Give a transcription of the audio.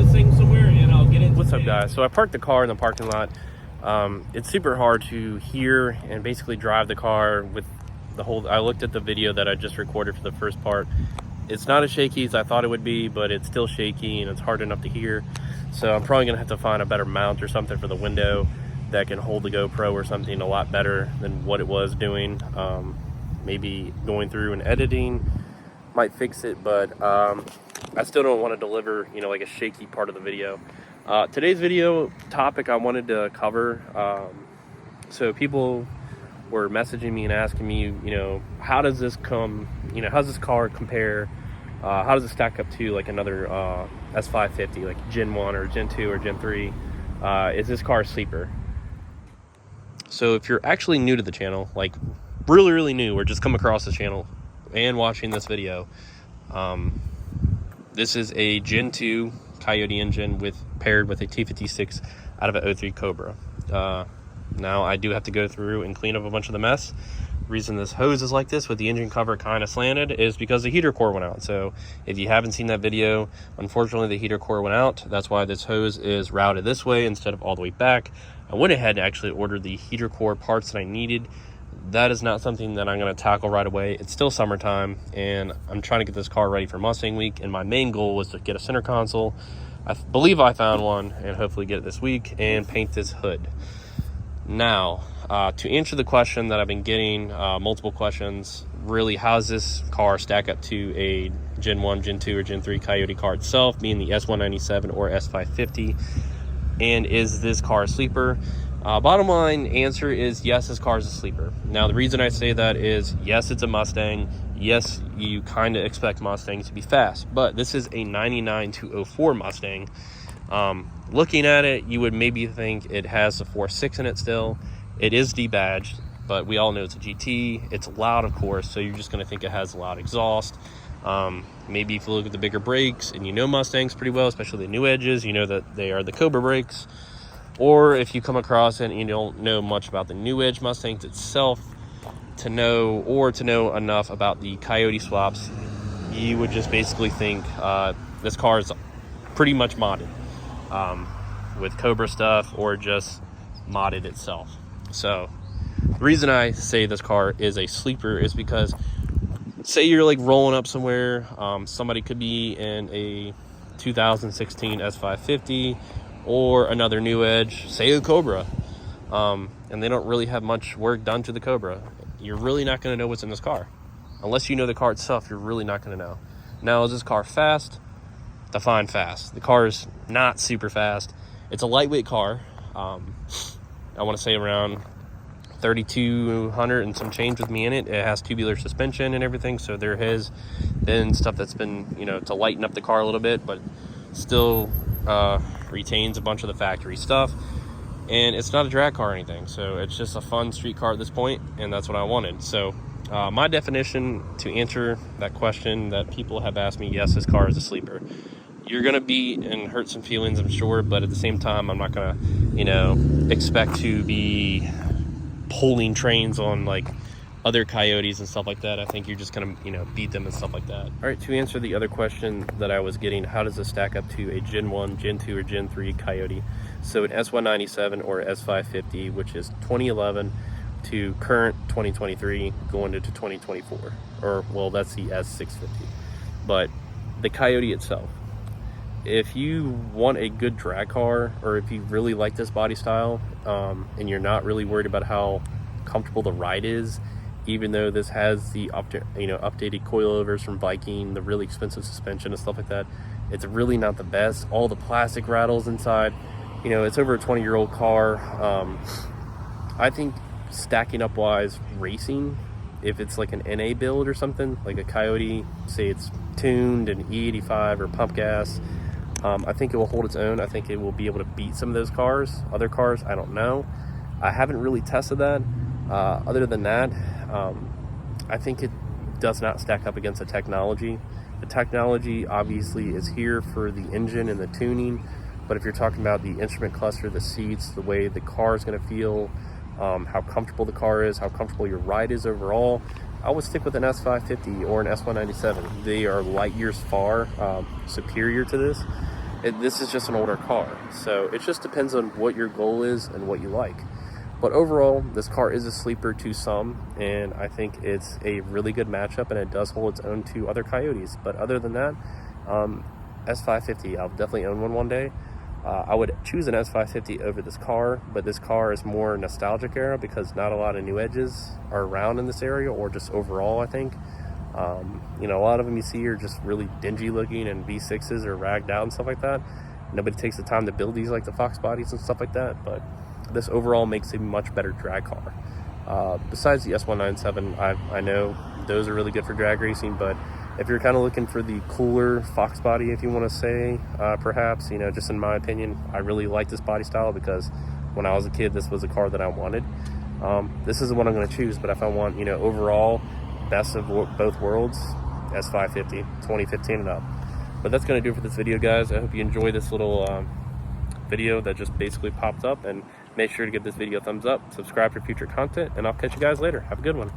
this thing somewhere and I'll get it. What's up, guys? So I parked the car in the parking lot. It's super hard to hear and basically drive the car with the whole. I looked at the video that I just recorded for the first part. It's not as shaky as I thought it would be, but it's still shaky and it's hard enough to hear. So I'm probably gonna have to find a better mount or something for the window that can hold the GoPro or something a lot better than what it was doing. Maybe going through and editing might fix it, but I still don't want to deliver, like a shaky part of the video. Today's video topic I wanted to cover, so people were messaging me and asking me, how does this come, how does this car compare, how does it stack up to like another S550, like Gen 1 or Gen 2 or Gen 3? Is this car a sleeper? So if you're actually new to the channel, like really new, or just come across the channel and watching this video, this is a Gen 2 Coyote engine paired with a T56 out of an 03 Cobra. Now I do have to go through and clean up a bunch of the mess. The reason this hose is like this with the engine cover kind of slanted is because the heater core went out. So if you haven't seen that video, unfortunately the heater core went out. That's why this hose is routed this way instead of all the way back. I went ahead and actually ordered the heater core parts that I needed. That is not something that I'm going to tackle right away. It's still summertime and I'm trying to get this car ready for Mustang week, and my main goal was to get a center console. I believe I found one, and hopefully get it this week, and paint this hood. Now, to answer the question that I've been getting, multiple questions, really, how does this car stack up to a Gen 1, Gen 2, or Gen 3 Coyote car itself, being the S197 or S550? And is this car a sleeper? Bottom line answer is yes, this car is a sleeper. Now, the reason I say that is, yes, it's a Mustang. Yes, you kind of expect Mustangs to be fast, but this is a 99 to 04 Mustang. Looking at it, you would maybe think it has a 4.6 in it still. It is debadged, but we all know it's a GT. It's loud, of course, so you're just going to think it has a loud exhaust. Maybe if you look at the bigger brakes and you know Mustangs pretty well, especially the new edges, you know that they are the Cobra brakes. Or if you come across it and you don't know much about the new edge Mustangs itself to know enough about the Coyote swaps, you would just basically think this car is pretty much modded with Cobra stuff, or just modded itself. So the reason I say this car is a sleeper is because, say you're like rolling up somewhere, somebody could be in a 2016 S550 or another new edge, say a Cobra, and they don't really have much work done to the Cobra. You're really not going to know what's in this car. Unless you know the car itself, you're really not going to know. Now, is this car fast? Define fast. The car is not super fast. It's a lightweight car. I want to say around 3,200 and some change with me in it. It has tubular suspension and everything, so there has been stuff that's been, to lighten up the car a little bit, but still retains a bunch of the factory stuff. And it's not a drag car or anything, so it's just a fun street car at this point, and that's what I wanted. So my definition to answer that question that people have asked me, yes, this car is a sleeper. You're going to beat and hurt some feelings, I'm sure, but at the same time, I'm not going to, expect to be pulling trains on like other Coyotes and stuff like that. I think you're just going to, beat them and stuff like that. All right, to answer the other question that I was getting, how does this stack up to a Gen 1, Gen 2, or Gen 3 Coyote? So an S197 or S550, which is 2011 to current 2023, going into 2024. Or, well, that's the S650. But the Coyote itself, if you want a good drag car, or if you really like this body style, and you're not really worried about how comfortable the ride is, even though this has the updated coilovers from Viking, the really expensive suspension and stuff like that, it's really not the best. All the plastic rattles inside. It's over a 20-year-old car. I think stacking up wise, racing, if it's like an NA build or something, like a Coyote, say it's tuned and E85 or pump gas, I think it will hold its own. I think it will be able to beat some of those cars. Other cars, I don't know. I haven't really tested that. Other than that, I think it does not stack up against the technology. The technology obviously is here for the engine and the tuning, but if you're talking about the instrument cluster, the seats, the way the car is going to feel, how comfortable the car is, how comfortable your ride is overall, I would stick with an S550 or an S197. They are light years far superior to this. this is just an older car. So it just depends on what your goal is and what you like. But overall, this car is a sleeper to some, and I think it's a really good matchup, and it does hold its own to other Coyotes. But other than that, S550, I'll definitely own one day. I would choose an S550 over this car, but this car is more nostalgic era because not a lot of new edges are around in this area, or just overall, I think. You know, a lot of them you see are just really dingy looking, and V6s are ragged out and stuff like that. Nobody takes the time to build these like the Fox bodies and stuff like that, but this overall makes a much better drag car. Besides the S197, I know those are really good for drag racing, but if you're kind of looking for the cooler Fox body, if you want to say, perhaps, you know, just in my opinion, I really like this body style because when I was a kid, this was a car that I wanted. This isn't what I'm going to choose, but if I want, you know, overall best of both worlds, S550, 2015 and up. But that's going to do it for this video, guys. I hope you enjoy this little video that just basically popped up, and make sure to give this video a thumbs up, subscribe for future content, and I'll catch you guys later. Have a good one.